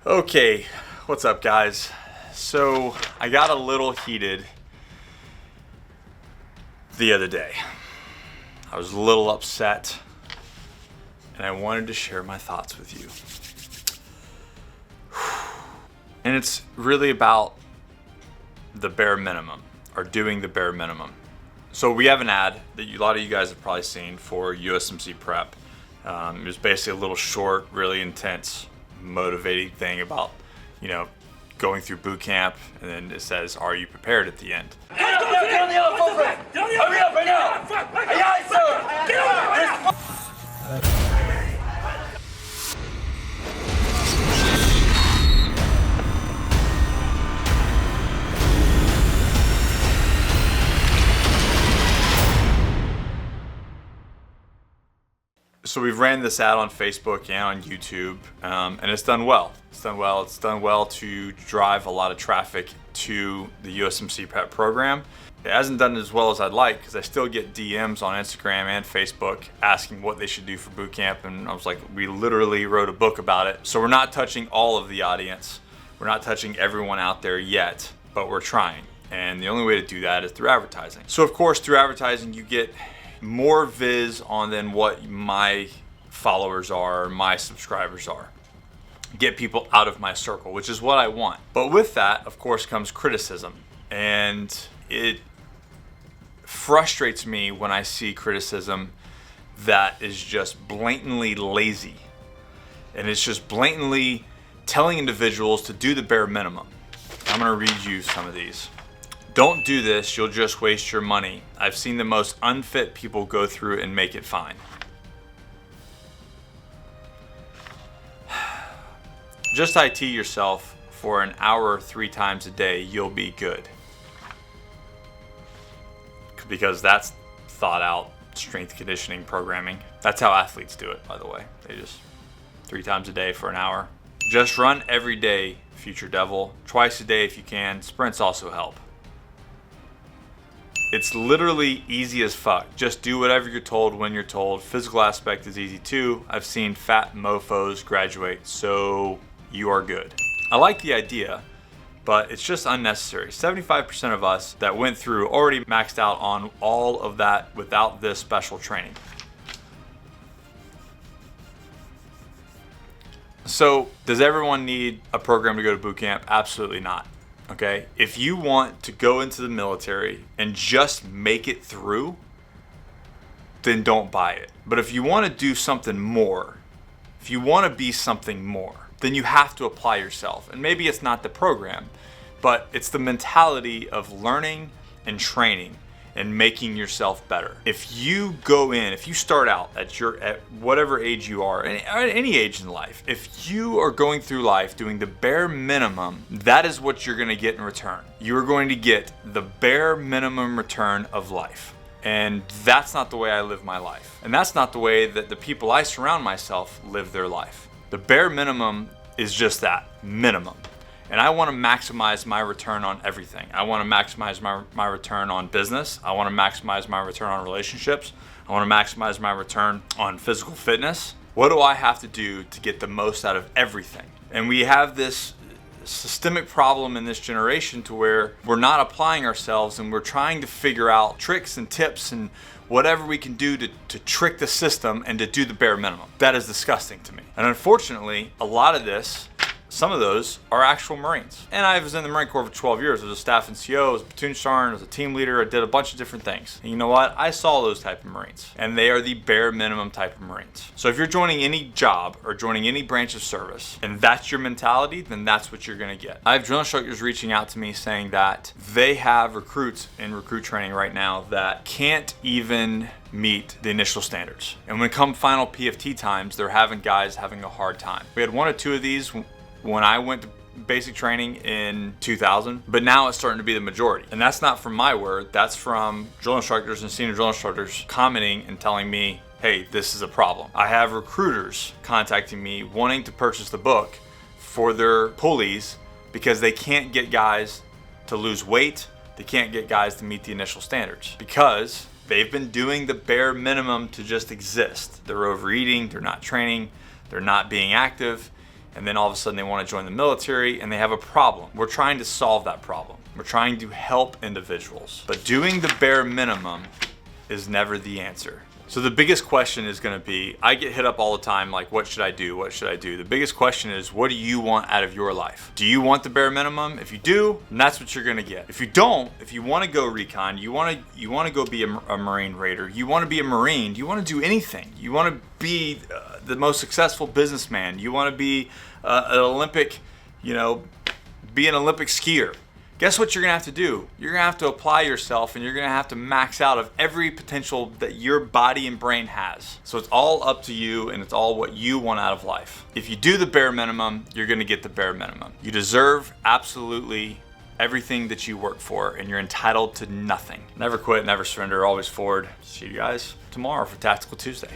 Okay, what's up guys? So I got a little heated the other day. I was a little upset and I wanted to share my thoughts with you. And it's really about the bare minimum, or doing the bare minimum. So we have an ad that a lot of you guys have probably seen for USMC PREP. It was basically a little short, really intense, motivating thing about, going through boot camp, and then it says, "Are you prepared?" at the end. Get on the yellow full frame! Hurry up right now! Aye, aye, sir! Get on! So we've ran this ad on Facebook and on YouTube, and it's done well. It's done well to drive a lot of traffic to the USMC PREP program. It hasn't done as well as I'd like, because I still get DMs on Instagram and Facebook asking what they should do for boot camp, and I was like, we literally wrote a book about it. So we're not touching all of the audience. We're not touching everyone out there yet, but we're trying. And the only way to do that is through advertising. So of course, through advertising, you get more viz on than what my followers are, my subscribers are. Get people out of my circle, which is what I want. But with that, of course, comes criticism. And it frustrates me when I see criticism that is just blatantly lazy. And it's just blatantly telling individuals to do the bare minimum. I'm gonna read you some of these. Don't do this, you'll just waste your money. I've seen the most unfit people go through and make it fine. Just IT yourself for an hour 3 times a day, you'll be good. Because that's thought out strength conditioning programming. That's how athletes do it, by the way. They just 3 times a day for an hour. Just run every day, future devil. Twice a day if you can. Sprints also help. It's literally easy as fuck. Just do whatever you're told when you're told. Physical aspect is easy too. I've seen fat mofos graduate, so you are good. I like the idea, but it's just unnecessary. 75% of us that went through already maxed out on all of that without this special training. So, does everyone need a program to go to boot camp? Absolutely not. Okay, if you want to go into the military and just make it through, then don't buy it. But if you want to do something more, if you want to be something more, then you have to apply yourself. And maybe it's not the program, but it's the mentality of learning and training and making yourself better. If you go in, if you start out at whatever age you are, at any age in life, if you are going through life doing the bare minimum, that is what you're gonna get in return. You're going to get the bare minimum return of life. And that's not the way I live my life. And that's not the way that the people I surround myself live their life. The bare minimum is just that, minimum. And I want to maximize my return on everything. I want to maximize my return on business. I want to maximize my return on relationships. I want to maximize my return on physical fitness. What do I have to do to get the most out of everything? And we have this systemic problem in this generation to where we're not applying ourselves, and we're trying to figure out tricks and tips and whatever we can do to trick the system and to do the bare minimum. That is disgusting to me. And unfortunately, a lot of this, some of those are actual Marines. And I was in the Marine Corps for 12 years. I was a staff NCO, I was a platoon sergeant, I was a team leader. I did a bunch of different things. And you know what? I saw those type of Marines. And they are the bare minimum type of Marines. So if you're joining any job or joining any branch of service, and that's your mentality, then that's what you're gonna get. I have drill instructors reaching out to me saying that they have recruits in recruit training right now that can't even meet the initial standards. And when it comes final PFT times, they're having guys having a hard time. We had 1 or 2 of these when I went to basic training in 2000, but now it's starting to be the majority. And that's not from my word, that's from drill instructors and senior drill instructors commenting and telling me, hey, this is a problem. I have recruiters contacting me wanting to purchase the book for their pulleys because they can't get guys to lose weight, they can't get guys to meet the initial standards because they've been doing the bare minimum to just exist. They're overeating, they're not training, they're not being active, and then all of a sudden they want to join the military and they have a problem. We're trying to solve that problem. We're trying to help individuals. But doing the bare minimum is never the answer. So the biggest question is going to be, I get hit up all the time like, what should I do? What should I do? The biggest question is, what do you want out of your life? Do you want the bare minimum? If you do, then that's what you're going to get. If you don't, if you want to go recon, you want to go be a Marine Raider, you want to be a Marine, you want to do anything. You want to be the most successful businessman. You want to be an Olympic, be an Olympic skier. Guess what you're gonna have to do? You're gonna have to apply yourself, and you're gonna have to max out of every potential that your body and brain has. So it's all up to you, and it's all what you want out of life. If you do the bare minimum, you're gonna get the bare minimum. You deserve absolutely everything that you work for, and you're entitled to nothing. Never quit, never surrender, always forward. See you guys tomorrow for Tactical Tuesday.